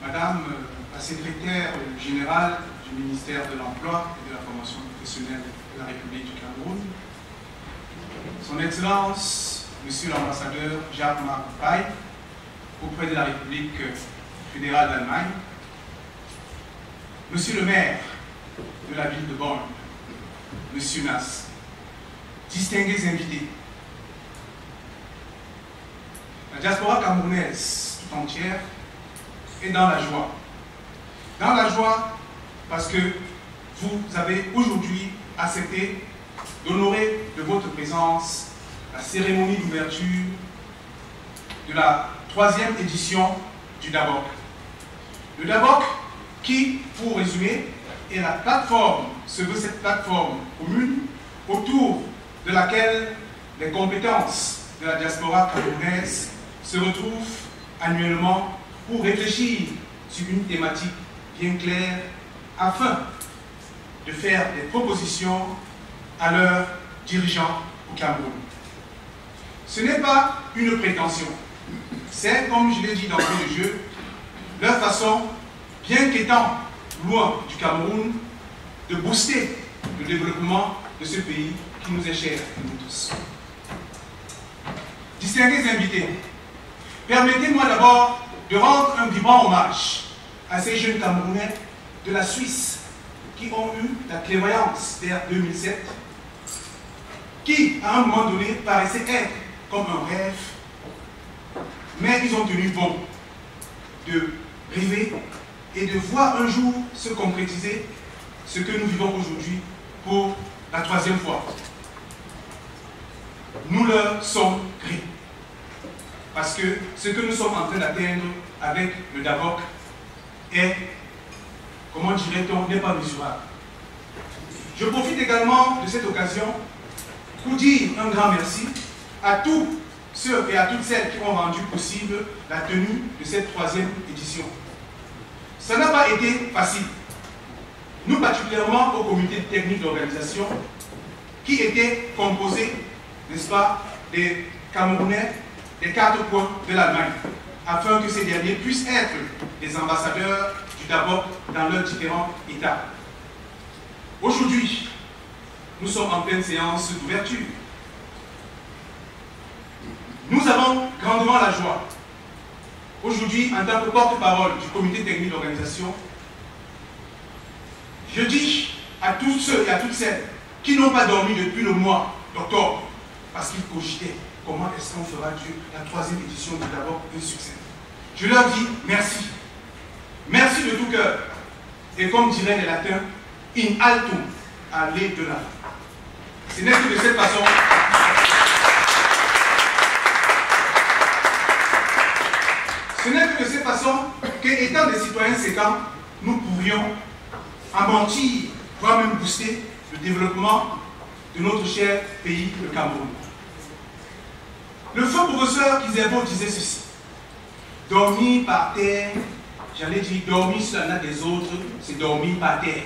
Madame la secrétaire générale du ministère de l'Emploi et de la formation professionnelle de la République du Cameroun, Son Excellence, Monsieur l'ambassadeur Jacques-Marc Paille, auprès de la République fédérale d'Allemagne, Monsieur le maire de la ville de Bonn, Monsieur Nas, distingués invités, la diaspora camerounaise tout entière est dans la joie. Dans la joie parce que vous avez aujourd'hui accepté d'honorer de votre présence la cérémonie d'ouverture de la 3e édition du DABOC. Le DABOC qui, pour résumer, est la plateforme, se veut cette plateforme commune autour de laquelle les compétences de la diaspora camerounaise se retrouvent annuellement pour réfléchir sur une thématique bien claire afin de faire des propositions à leurs dirigeants au Cameroun. Ce n'est pas une prétention, c'est, comme je l'ai dit d'entrée de jeu, leur façon, bien qu'étant loin du Cameroun, de booster le développement de ce pays qui nous est cher, nous tous. Distingués invités, permettez-moi d'abord de rendre un vibrant hommage à ces jeunes Camerounais de la Suisse qui ont eu la clairvoyance vers 2007, qui, à un moment donné, paraissaient être comme un rêve, mais ils ont tenu bon de rêver et de voir un jour se concrétiser ce que nous vivons aujourd'hui pour la 3e fois. Nous leur sommes grés. Parce que ce que nous sommes en train d'atteindre avec le DABOC est, comment dirait-on, n'est pas mesurable. Je profite également de cette occasion pour dire un grand merci à tous ceux et à toutes celles qui ont rendu possible la tenue de cette 3e édition. Ça n'a pas été facile. Nous, particulièrement au comité technique d'organisation, qui était composé, n'est-ce pas, des Camerounais des 4 coins de l'Allemagne, afin que ces derniers puissent être des ambassadeurs du DABOC dans leurs différents États. Aujourd'hui, nous sommes en pleine séance d'ouverture. Nous avons grandement la joie, aujourd'hui, en tant que porte-parole du comité technique d'organisation, je dis à tous ceux et à toutes celles qui n'ont pas dormi depuis le mois d'octobre, parce qu'ils cogitaient comment est-ce qu'on fera la 3e édition du DABOC un succès. Je leur dis merci. Merci de tout cœur. Et comme diraient les latins, in alto, allez de l'avant. Ce n'est que de cette façon. Ce n'est que de cette façon qu'étant des citoyens séquents, nous pourrions amortir, voire même booster le développement de notre cher pays, le Cameroun. Le feu professeur Kizerbo disait ceci: dormir par terre, j'allais dire dormir sur la natte des autres, c'est dormir par terre.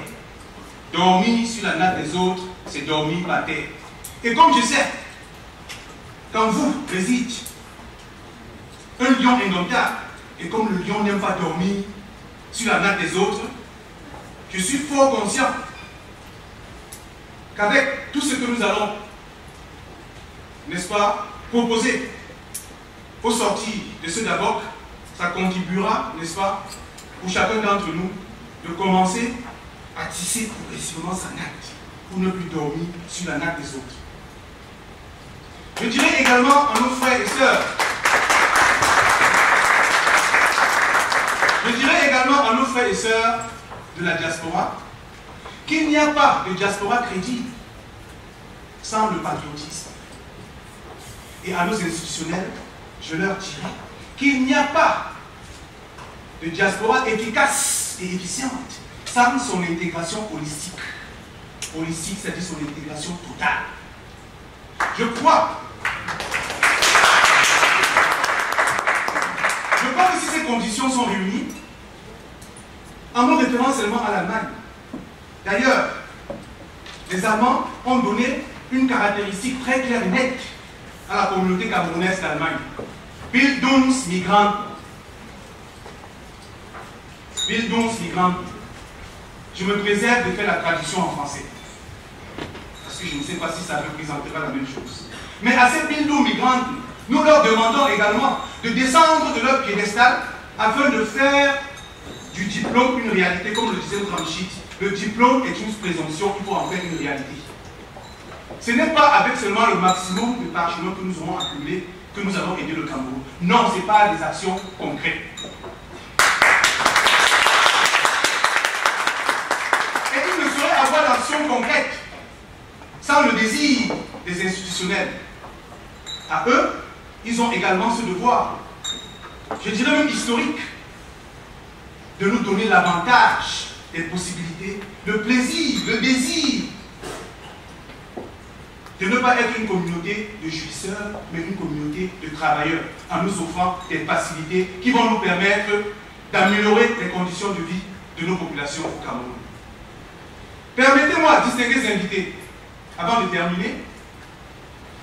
Dormir sur la natte des autres, c'est dormir par terre. Et comme je sais, quand vous réside un lion indomptable, et comme le lion n'aime pas dormir sur la natte des autres, je suis fort conscient qu'avec tout ce que nous allons, n'est-ce pas, proposer au sortir de ce DABOC, ça contribuera, n'est-ce pas, pour chacun d'entre nous, de commencer à tisser progressivement sa natte, pour ne plus dormir sur la natte des autres. Je dirais également à nos frères et sœurs, de la diaspora, qu'il n'y a pas de diaspora crédible sans le patriotisme. Et à nos institutionnels, je leur dirai qu'il n'y a pas de diaspora efficace et efficiente sans son intégration holistique. Holistique, c'est-à-dire son intégration totale. Je crois que si ces conditions sont réunies, en me référant seulement à l'Allemagne. D'ailleurs, les Allemands ont donné une caractéristique très claire et nette à la communauté camerounaise d'Allemagne. Bildungsmigranten. Bildung migrante. Je me préserve de faire la traduction en français. Parce que je ne sais pas si ça représentera la même chose. Mais à ces Bildung migrantes, nous leur demandons également de descendre de leur piédestal afin de faire du diplôme une réalité. Comme le disait notre Amchit, le diplôme est une présomption, il faut en faire une réalité. Ce n'est pas avec seulement le maximum de parchemins que nous aurons accumulé que nous allons aider le Cameroun. Non, ce n'est pas des actions concrètes. Et il ne saurait avoir d'action concrète sans le désir des institutionnels. À eux, ils ont également ce devoir, je dirais même historique, de nous donner l'avantage des possibilités, le plaisir, le désir de ne pas être une communauté de jouisseurs, mais une communauté de travailleurs, en nous offrant des facilités qui vont nous permettre d'améliorer les conditions de vie de nos populations au Cameroun. Permettez-moi, distingués invités, avant de terminer,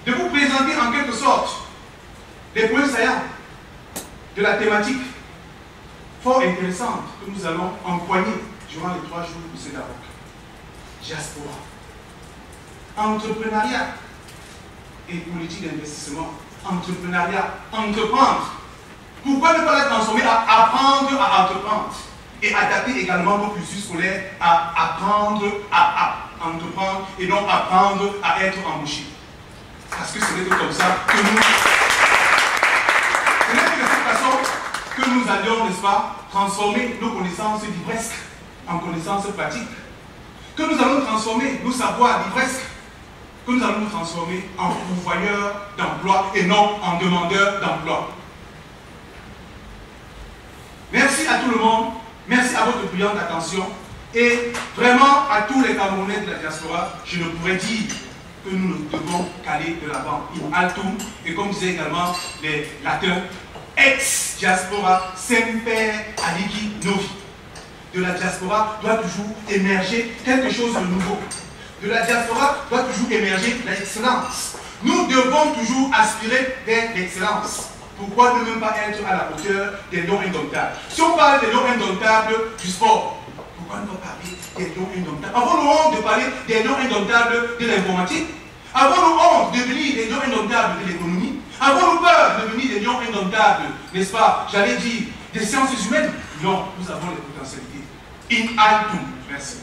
de vous présenter en quelque sorte les points saillants de la thématique fort intéressante que nous allons empoigner durant les 3 jours de ce dialogue. Diaspora, entrepreneuriat et politique d'investissement. Entrepreneuriat, entreprendre. Pourquoi ne pas la transformer à apprendre à entreprendre et adapter également nos cursus scolaires à apprendre à entreprendre et non apprendre à être embauché. Parce que ce n'est que comme ça que nous... Ce n'est que de cette façon que nous allions, n'est-ce pas, transformer nos connaissances livresques en connaissances pratiques. Que nous allons transformer nos savoirs livresques, que nous allons nous transformer en pourvoyeurs d'emploi et non en demandeurs d'emploi. Merci à tout le monde, merci à votre brillante attention et vraiment à tous les Camerounais de la diaspora, je ne pourrais dire que nous devons caler de l'avant in altum et comme disait également les latins, ex-diaspora semper aliqui novi. De la diaspora doit toujours émerger quelque chose de nouveau. De la diaspora doit toujours émerger l'excellence. Nous devons toujours aspirer vers l'excellence. Pourquoi ne même pas être à la hauteur des dons indomptables? Si on parle des dons indomptables du sport, pourquoi ne pas parler des dons indomptables? Avons-nous honte de parler des dons indomptables de l'informatique? Avons-nous honte de venir des dons indomptables de l'économie? Avons-nous peur de venir des dons indomptables, n'est-ce pas, j'allais dire, des sciences humaines? Non, nous avons les potentialités. In altum. Merci.